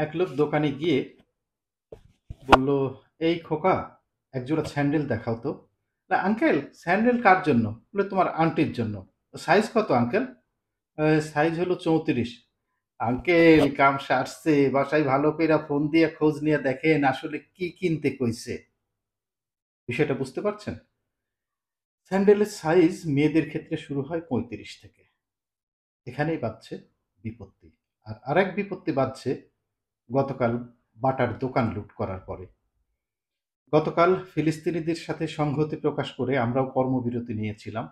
এক লোক দোকানে গিয়ে বলল, এই খোকা, এক জোড়া স্যান্ডেল দেখাও তো। না আঙ্কেল, স্যান্ডেল কার জন্য? বলে, তোমার আন্টির জন্য। সাইজ কত আঙ্কেল? সাইজ হলো 34। আঙ্কেল, কাম সারছে, বাসায় ভালো কইরা ফোন দিয়ে খোঁজ নিয়ে দেখেন আসলে কি কিনতে কইছে। বিষয়টা বুঝতে পারছেন? স্যান্ডেলের সাইজ মেয়েদের ক্ষেত্রে শুরু হয় 35 থেকে। এখানেই বাজছে বিপত্তি। আর আরেক বিপত্তি বাজছে গতকাল বাটার দোকান লুট করার পরে। গতকাল ফিলিস্তিনিদের সাথে সংহতি প্রকাশ করে আমরাও কর্মবিরতি নিয়েছিলাম।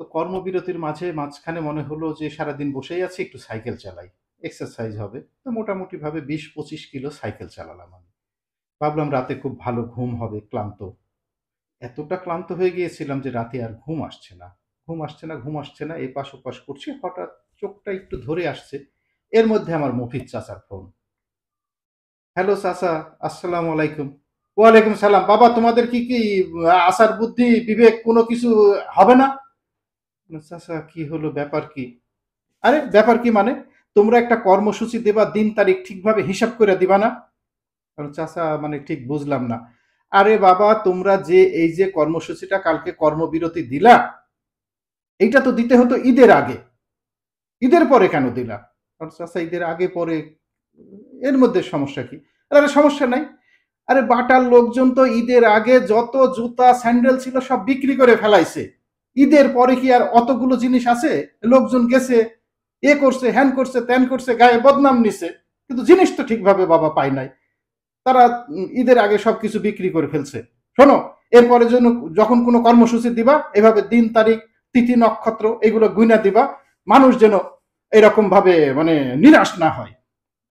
তো কর্মবিরতির মাঝখানে মনে হলো যে সারাদিন বসেই আছি, একটু সাইকেল চালাই, এক্সারসাইজ হবে। তো মোটামুটিভাবে 20-25 কিলো সাইকেল চালালাম আমি। ভাবলাম রাতে খুব ভালো ঘুম হবে, ক্লান্ত। এতটা ক্লান্ত হয়ে গিয়েছিলাম যে রাতে আর ঘুম আসছে না। ঘুম আসছে না, এপাশ ওপাশ করছি, হঠাৎ চোখটা একটু ধরে আসছে। এর মধ্যে আমার মফিজ চাচার ফোন। হ্যালো চাচা, আসসালামু আলাইকুম। ওয়ালাইকুম সালাম। বাবা, তোমাদের কি কি আচার বুদ্ধি বিবেক কোনো কিছু হবে না? চাচা, কি হলো, ব্যাপার কি? আরে ব্যাপার কি মানে? তোমরা একটা কর্মসূচি দেবা, দিন তারিখ ঠিকভাবে হিসাব করে দিবা না? চাচা, মানে ঠিক বুঝলাম না। আরে বাবা, তোমরা যে এই যে কর্মসূচিটা কালকে কর্মবিরতি দিলা, এইটা তো দিতে হতো ঈদের আগে। ঈদের পরে কেন দিলা? চাচা, ঈদের আগে পরে এর মধ্যে সমস্যা কি? আরে সমস্যা নাই। আরে বাটার লোকজন তো ঈদের আগে যত জুতা স্যান্ডেল ছিল সব বিক্রি করে ফেলাইছে। ঈদের পরে কি আর অতগুলো জিনিস আছে? লোকজন গেছে, এ করছে, হ্যান করছে, ত্যান করছে, গায়ে বদনাম নিছে, কিন্তু জিনিস তো ঠিকভাবে বাবা পায় নাই। তারা ঈদের আগে সবকিছু বিক্রি করে ফেলছে। শোনো, এরপরে যখন কোনো কর্মসূচি দিবা, এভাবে দিন তারিখ, তিথি নক্ষত্র এগুলো গুইনা দিবা, মানুষ যেন এরকম ভাবে মানে নিরাশ না হয়।